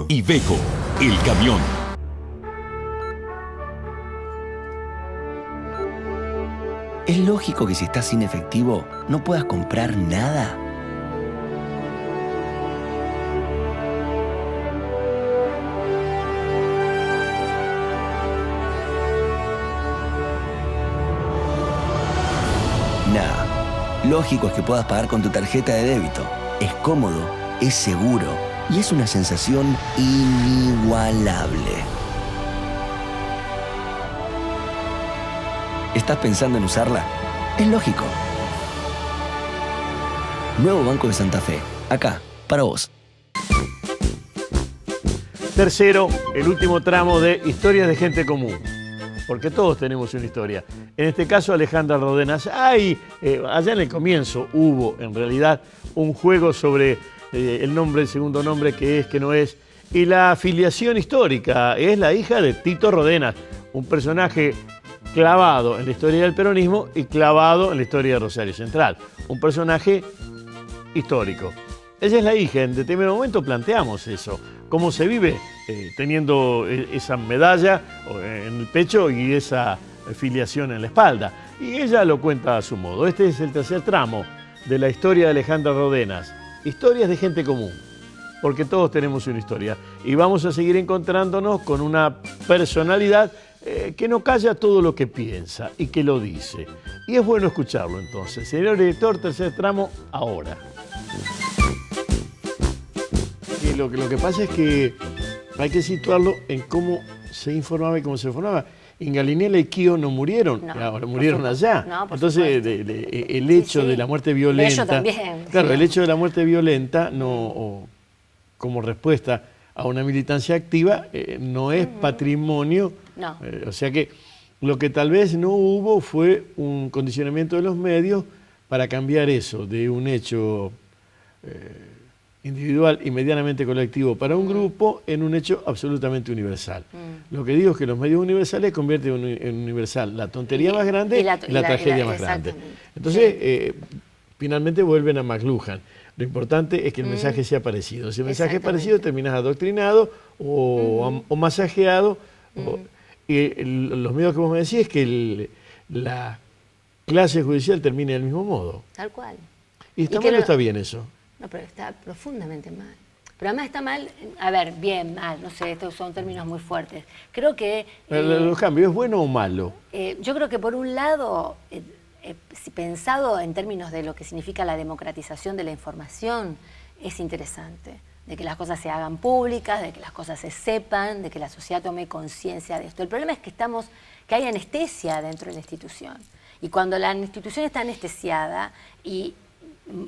Iveco, el camión. ¿Es lógico que si estás sin efectivo no puedas comprar nada? Lógico es que puedas pagar con tu tarjeta de débito. Es cómodo, es seguro y es una sensación inigualable. ¿Estás pensando en usarla? Es lógico. Nuevo Banco de Santa Fe. Acá, para vos. Tercero, el último tramo de Historias de Gente Común. Porque todos tenemos una historia. En este caso, Alejandra Rodenas. Allá en el comienzo hubo, en realidad, un juego sobre el nombre, el segundo nombre, que es, que no es, y la afiliación histórica. Es la hija de Tito Rodenas, un personaje clavado en la historia del peronismo y clavado en la historia de Rosario Central. Un personaje histórico. Ella es la hija. En determinado momento planteamos eso. Cómo se vive teniendo esa medalla en el pecho y esa filiación en la espalda. Y ella lo cuenta a su modo. Este es el tercer tramo de la historia de Alejandra Rodenas. Historias de gente común. Porque todos tenemos una historia. Y vamos a seguir encontrándonos con una personalidad que no calla todo lo que piensa y que lo dice. Y es bueno escucharlo entonces. Señor director, tercer tramo, ahora. Lo que pasa es que hay que situarlo en cómo se informaba y cómo se informaba. Ingalinela y Kio no murieron, ahora murieron allá. No, entonces el hecho de la muerte violenta... Ellos también. Claro, el hecho de la muerte violenta, como respuesta a una militancia activa, no es patrimonio. No. O sea que lo que tal vez no hubo fue un condicionamiento de los medios para cambiar eso de un hecho... individual y medianamente colectivo para un grupo en un hecho absolutamente universal. Lo que digo es que los medios universales convierten en universal la tontería más grande y la tragedia más grande. Entonces, finalmente vuelven a McLuhan. Lo importante es que el mensaje sea parecido. Si el mensaje es parecido, terminas adoctrinado o masajeado. Y los medios que vos me decís es que clase judicial termine del mismo modo. Tal cual. ¿Y está mal o está bien eso? No, pero está profundamente mal. Pero además está mal, a ver, bien, mal, no sé, estos son términos muy fuertes. Creo que... ¿Los cambios es bueno o malo? Yo creo que por un lado, si pensado en términos de lo que significa la democratización de la información, es interesante. De que las cosas se hagan públicas, de que las cosas se sepan, de que la sociedad tome conciencia de esto. El problema es que hay anestesia dentro de la institución. Y cuando la institución está anestesiada y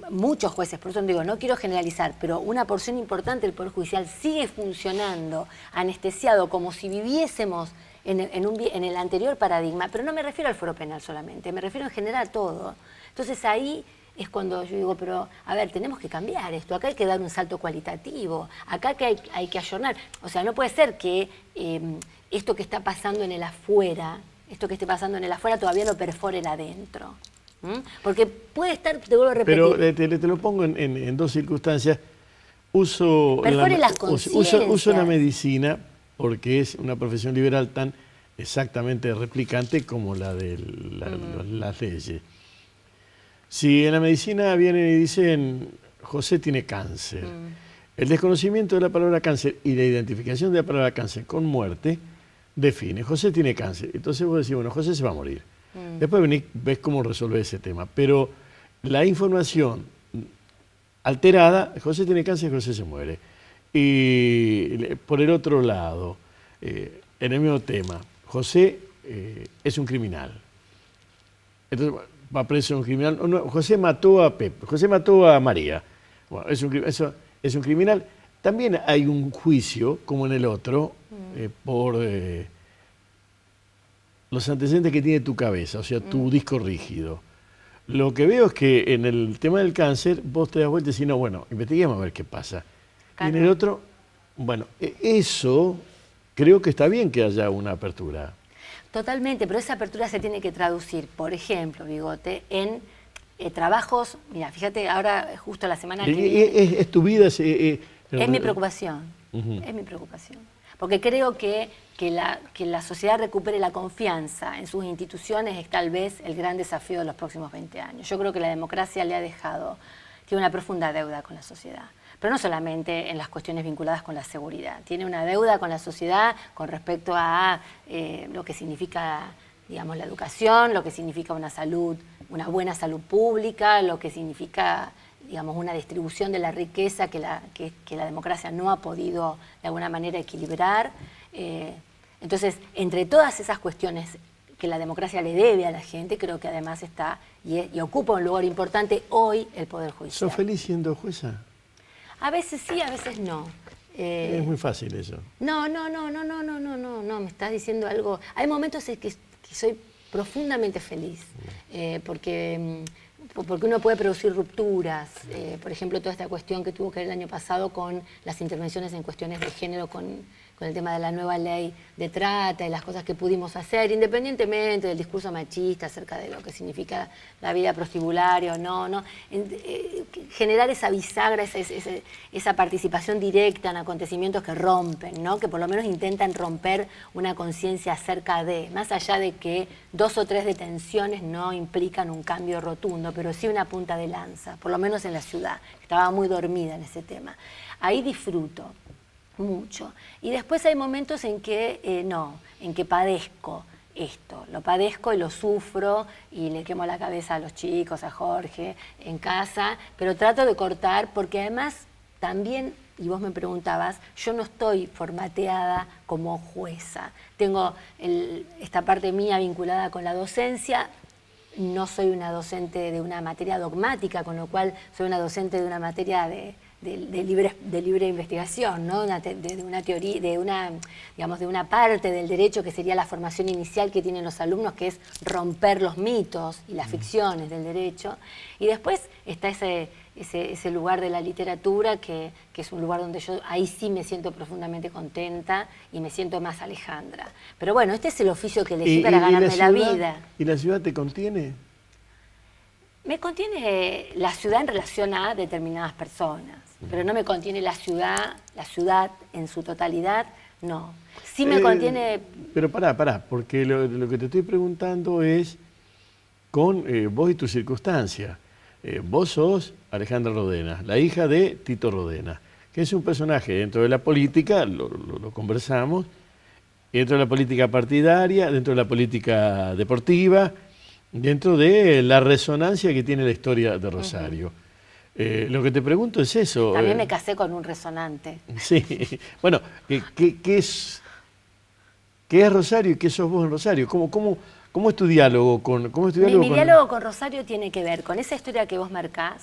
muchos jueces, por eso digo, no quiero generalizar, pero una porción importante del Poder Judicial sigue funcionando anestesiado como si viviésemos en el anterior paradigma, pero no me refiero al fuero penal solamente, me refiero en general a todo. Entonces ahí es cuando yo digo, pero a ver, tenemos que cambiar esto, acá hay que dar un salto cualitativo, acá que hay que ayornar. O sea, no puede ser que esto que está pasando en el afuera, todavía lo perfore el adentro. Porque puede estar, te vuelvo a repetir. Pero te lo pongo en dos circunstancias. Uso la medicina porque es una profesión liberal tan exactamente replicante como la de las leyes. Si en la medicina vienen y dicen, José tiene cáncer, el desconocimiento de la palabra cáncer y la identificación de la palabra cáncer con muerte define, José tiene cáncer. Entonces vos decís, bueno, José se va a morir. Después venís, ves cómo resolver ese tema. Pero la información alterada, José tiene cáncer, José se muere. Y por el otro lado, en el mismo tema, José es un criminal. Entonces va preso un criminal. No, José mató a Pepe, José mató a María. Bueno, eso es un criminal. También hay un juicio, como en el otro, por... los antecedentes que tiene tu cabeza, o sea, tu disco rígido. Lo que veo es que en el tema del cáncer vos te das vuelta y decís, no, bueno, investiguemos a ver qué pasa. Claro. Y en el otro, bueno, eso creo que está bien que haya una apertura. Totalmente, pero esa apertura se tiene que traducir, por ejemplo, Bigote, en trabajos, mira, fíjate, ahora justo la semana que viene... Es tu vida... es mi preocupación, es mi preocupación. Porque creo que la sociedad recupere la confianza en sus instituciones es tal vez el gran desafío de los próximos 20 años. Yo creo que la democracia tiene una profunda deuda con la sociedad. Pero no solamente en las cuestiones vinculadas con la seguridad. Tiene una deuda con la sociedad con respecto a lo que significa, digamos, la educación, lo que significa una buena salud pública, lo que significa... digamos, una distribución de la riqueza que la democracia no ha podido de alguna manera equilibrar. Entonces, entre todas esas cuestiones que la democracia le debe a la gente, creo que además está y ocupa un lugar importante hoy el Poder Judicial. ¿Sos feliz siendo jueza? A veces sí, a veces no. Es muy fácil eso. No, me estás diciendo algo. Hay momentos en que soy profundamente feliz, porque uno puede producir rupturas, por ejemplo, toda esta cuestión que tuvo que ver el año pasado con las intervenciones en cuestiones de género, con el tema de la nueva ley de trata y las cosas que pudimos hacer, independientemente del discurso machista acerca de lo que significa la vida prostibularia o no, generar esa bisagra, esa participación directa en acontecimientos que rompen, ¿no? Que por lo menos intentan romper una conciencia acerca de, más allá de que 2 o 3 detenciones no implican un cambio rotundo, pero sí una punta de lanza, por lo menos en la ciudad, que estaba muy dormida en ese tema. Ahí disfruto mucho. Y después hay momentos en que en que padezco esto, lo padezco y lo sufro y le quemo la cabeza a los chicos, a Jorge, en casa, pero trato de cortar porque además también, y vos me preguntabas, yo no estoy formateada como jueza. Tengo esta parte mía vinculada con la docencia. No soy una docente de una materia dogmática, con lo cual soy una docente de una materia de libre investigación, ¿no? de una teoría, de una parte del derecho que sería la formación inicial que tienen los alumnos, que es romper los mitos y las ficciones del derecho. Y después está ese lugar de la literatura que es un lugar donde yo ahí sí me siento profundamente contenta y me siento más Alejandra. Pero bueno, este es el oficio que elegí para ganarme la vida. ¿Y la ciudad te contiene? Me contiene la ciudad en relación a determinadas personas, pero no me contiene la ciudad en su totalidad, no. Sí me contiene... Pero pará, porque lo que te estoy preguntando es con vos y tu circunstancia. Vos sos Alejandra Rodena, la hija de Tito Rodena, que es un personaje dentro de la política, lo conversamos, dentro de la política partidaria, dentro de la política deportiva, dentro de la resonancia que tiene la historia de Rosario. Lo que te pregunto es eso. También me casé con un resonante. Sí, bueno, ¿qué es Rosario y qué sos vos en Rosario? ¿Cómo es tu diálogo con Mi diálogo con Rosario tiene que ver con esa historia que vos marcás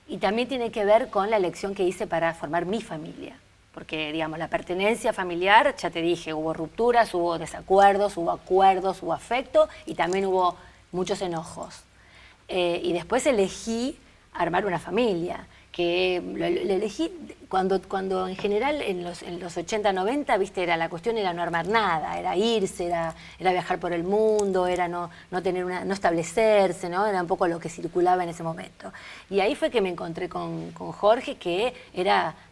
y también tiene que ver con la elección que hice para formar mi familia. Porque, digamos, la pertenencia familiar, ya te dije, hubo rupturas, hubo desacuerdos, hubo acuerdos, hubo afecto y también hubo muchos enojos. Y después elegí armar una familia, que lo elegí cuando en general en los 80, 90, viste, la cuestión era no armar nada, era irse, era viajar por el mundo, era no establecerse, ¿no? Era un poco lo que circulaba en ese momento. Y ahí fue que me encontré con Jorge, que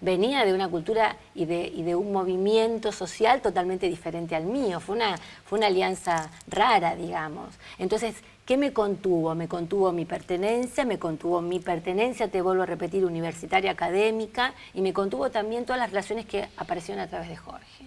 venía de una cultura y de un movimiento social totalmente diferente al mío. Fue una alianza rara, digamos. Entonces, ¿qué me contuvo? Me contuvo mi pertenencia, te vuelvo a repetir, universitaria, académica, y me contuvo también todas las relaciones que aparecieron a través de Jorge.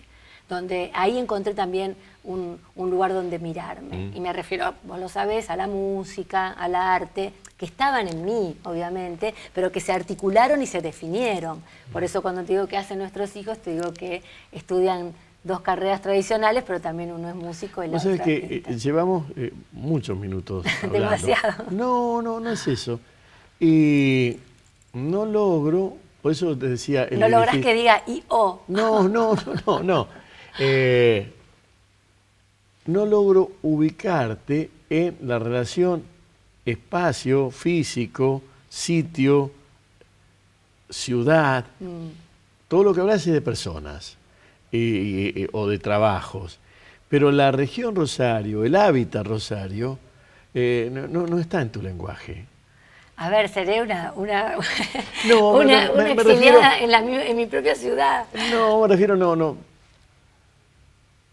Donde ahí encontré también un lugar donde mirarme. Y me refiero, vos lo sabés, a la música, al arte, que estaban en mí, obviamente, pero que se articularon y se definieron. Por eso cuando te digo qué hacen nuestros hijos, te digo que estudian 2 carreras tradicionales, pero también uno es músico y la otra es que llevamos muchos minutos hablando. Demasiado. No es eso. Y no logro, por eso te decía... No lográs que diga I-O. No. No logro ubicarte en la relación espacio, físico, sitio, ciudad. Todo lo que hablas es de personas. O de trabajos, pero la región Rosario, el hábitat Rosario, no está en tu lenguaje. A ver, seré una me exiliada en mi propia ciudad. No, me refiero, no.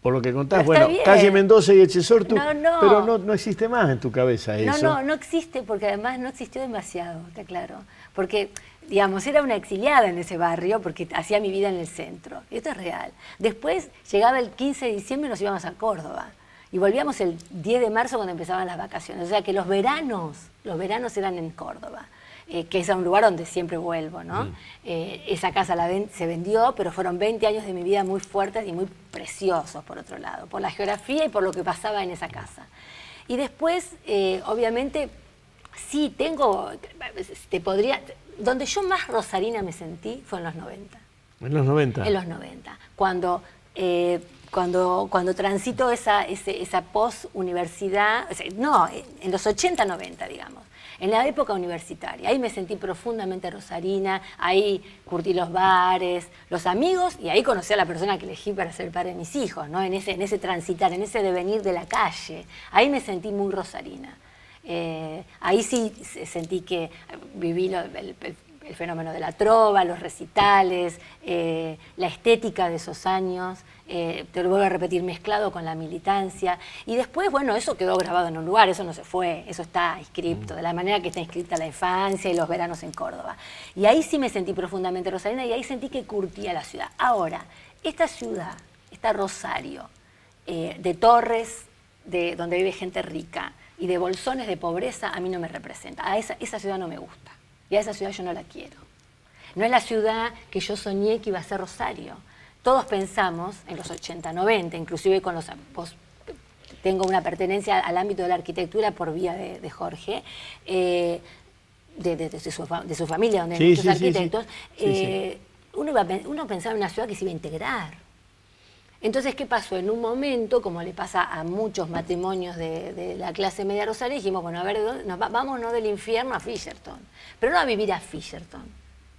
Por lo que contás, pero bueno, calle Mendoza y Echesortu, No. pero no existe más en tu cabeza eso. No existe, porque además no existió demasiado, te aclaro. Porque, digamos, era una exiliada en ese barrio, porque hacía mi vida en el centro. Y esto es real. Después llegaba el 15 de diciembre y nos íbamos a Córdoba. Y volvíamos el 10 de marzo cuando empezaban las vacaciones. O sea que los veranos eran en Córdoba. Que es un lugar donde siempre vuelvo, ¿no? Esa casa se vendió, pero fueron 20 años de mi vida muy fuertes y muy preciosos, por otro lado, por la geografía y por lo que pasaba en esa casa. Y después, obviamente, sí, donde yo más rosarina me sentí fue en los 90. ¿En los 90? En los 90, cuando transito esa post-universidad, en los 80, 90, digamos. En la época universitaria, ahí me sentí profundamente rosarina, ahí curtí los bares, los amigos, y ahí conocí a la persona que elegí para ser padre de mis hijos, ¿no? En ese transitar, en ese devenir de la calle. Ahí me sentí muy rosarina. Ahí sí sentí que viví el fenómeno de la trova, los recitales, la estética de esos años, te lo vuelvo a repetir, mezclado con la militancia. Y después, bueno, eso quedó grabado en un lugar, eso no se fue, eso está inscripto, de la manera que está inscrita la infancia y los veranos en Córdoba. Y ahí sí me sentí profundamente rosarina y ahí sentí que curtía la ciudad. Ahora, esta ciudad, esta Rosario, de torres, donde vive gente rica, y de bolsones de pobreza, a mí no me representa. Esa ciudad no me gusta. Y a esa ciudad yo no la quiero. No es la ciudad que yo soñé que iba a ser Rosario. Todos pensamos, en los 80, 90, inclusive tengo una pertenencia al ámbito de la arquitectura por vía de Jorge, de su familia, donde hay muchos arquitectos. Uno pensaba en una ciudad que se iba a integrar. Entonces, ¿qué pasó? En un momento, como le pasa a muchos matrimonios de la clase media rosaria, dijimos, bueno, a ver, vámonos del infierno a Fisherton. Pero no a vivir a Fisherton.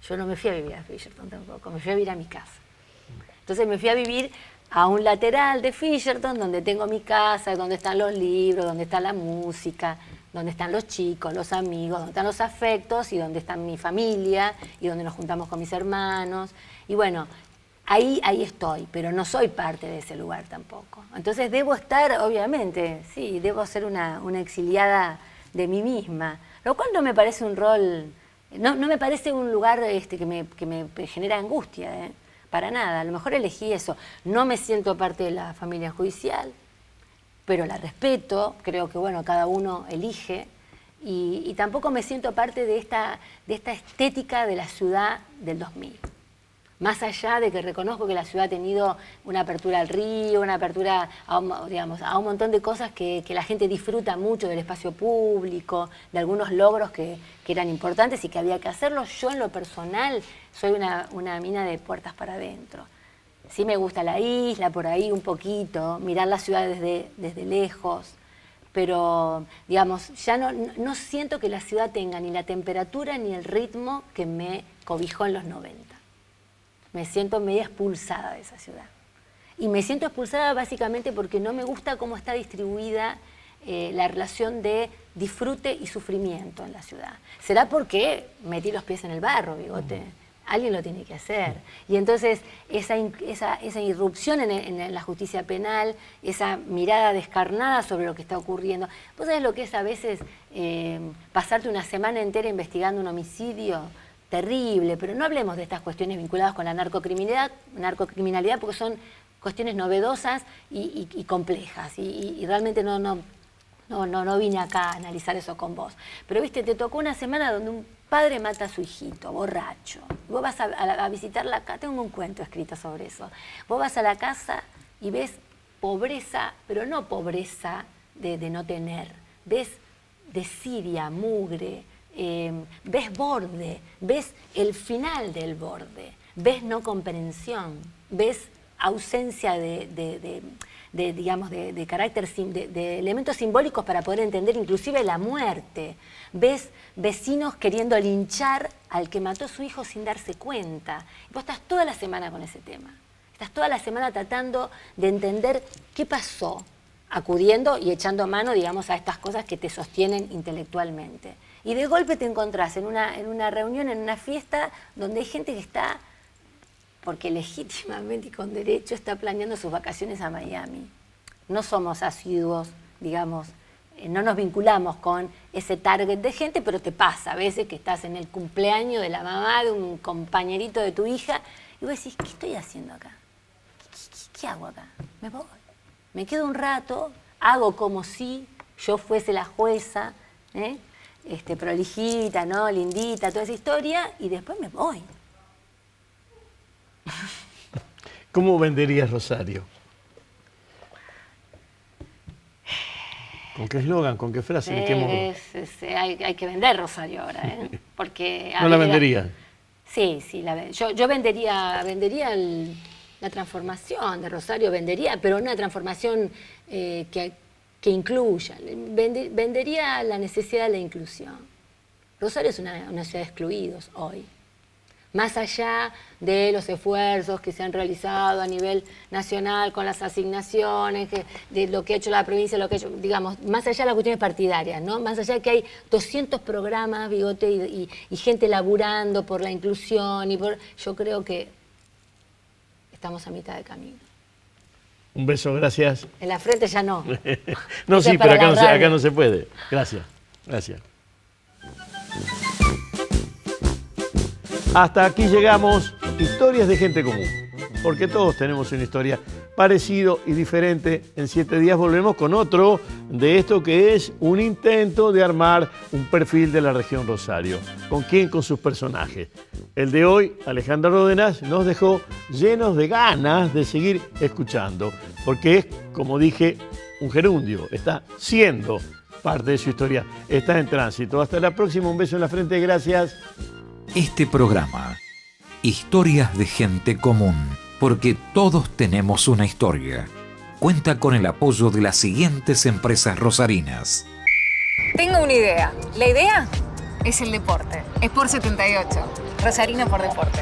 Yo no me fui a vivir a Fisherton tampoco, me fui a vivir a mi casa. Entonces me fui a vivir a un lateral de Fisherton, donde tengo mi casa, donde están los libros, donde está la música, donde están los chicos, los amigos, donde están los afectos y donde está mi familia y donde nos juntamos con mis hermanos. Y bueno, ahí estoy, pero no soy parte de ese lugar tampoco. Entonces debo estar, obviamente, sí, debo ser una exiliada de mí misma, lo cual no me parece un rol, no me parece un lugar que me genera angustia, para nada. A lo mejor elegí eso. No me siento parte de la familia judicial, pero la respeto, creo que bueno, cada uno elige, y tampoco me siento parte de esta estética de la ciudad del 2000. Más allá de que reconozco que la ciudad ha tenido una apertura al río, una apertura a un montón de cosas que la gente disfruta mucho del espacio público, de algunos logros que eran importantes y que había que hacerlos. Yo en lo personal soy una mina de puertas para adentro. Sí me gusta la isla, por ahí un poquito, mirar la ciudad desde lejos, pero digamos, ya no siento que la ciudad tenga ni la temperatura ni el ritmo que me cobijó en los 90. Me siento media expulsada de esa ciudad. Y me siento expulsada básicamente porque no me gusta cómo está distribuida la relación de disfrute y sufrimiento en la ciudad. ¿Será porque metí los pies en el barro, Bigote? Alguien lo tiene que hacer. Y entonces esa irrupción en la justicia penal, esa mirada descarnada sobre lo que está ocurriendo. ¿Vos sabés lo que es a veces pasarte una semana entera investigando un homicidio? Terrible, pero no hablemos de estas cuestiones vinculadas con la narcocriminalidad porque son cuestiones novedosas y complejas. Y realmente no vine acá a analizar eso con vos. Pero viste, te tocó una semana donde un padre mata a su hijito, borracho. Vos vas a visitar la casa, tengo un cuento escrito sobre eso. Vos vas a la casa y ves pobreza, pero no pobreza de no tener. Ves desidia, mugre. Ves borde, ves el final del borde, ves no comprensión, ves ausencia de carácter, de elementos simbólicos para poder entender inclusive la muerte, ves vecinos queriendo linchar al que mató a su hijo sin darse cuenta. Y vos estás toda la semana con ese tema, estás toda la semana tratando de entender qué pasó, acudiendo y echando mano, digamos, a estas cosas que te sostienen intelectualmente. Y de golpe te encontrás en una reunión, en una fiesta, donde hay gente que está, porque legítimamente y con derecho, está planeando sus vacaciones a Miami. No somos asiduos, digamos, no nos vinculamos con ese target de gente, pero te pasa a veces que estás en el cumpleaños de la mamá de un compañerito de tu hija, y vos decís, ¿qué estoy haciendo acá? ¿Qué hago acá? Me voy. Me quedo un rato, hago como si yo fuese la jueza, prolijita, ¿no? Lindita, toda esa historia, y después me voy. ¿Cómo venderías Rosario? ¿Con qué eslogan? ¿Con qué frase? ¿En qué modo? Hay que vender Rosario ahora, porque... ¿No la vendería? Sí, yo vendería la transformación de Rosario, pero una transformación que incluya. Vendería la necesidad de la inclusión. Rosario es una ciudad de excluidos hoy. Más allá de los esfuerzos que se han realizado a nivel nacional con las asignaciones, de lo que ha hecho la provincia, lo que ha hecho, digamos, más allá de las cuestiones partidarias, ¿no? Más allá de que hay 200 programas, Bigote, y gente laburando por la inclusión, yo creo que estamos a mitad de camino. Un beso, gracias. En la frente ya no. No, sí, pero acá no se puede. Gracias, gracias. Hasta aquí llegamos, historias de gente común, porque todos tenemos una historia parecido y diferente. En 7 días volvemos con otro de esto que es un intento de armar un perfil de la región Rosario. ¿Con quién? Con sus personajes. El de hoy, Alejandra Ródenas, nos dejó llenos de ganas de seguir escuchando, porque es, como dije, un gerundio, está siendo parte de su historia, está en tránsito. Hasta la próxima, un beso en la frente, gracias. Este programa, Historias de Gente Común, porque todos tenemos una historia, cuenta con el apoyo de las siguientes empresas rosarinas. Tengo una idea. La idea es el deporte. Sport 78. Rosarino por deporte.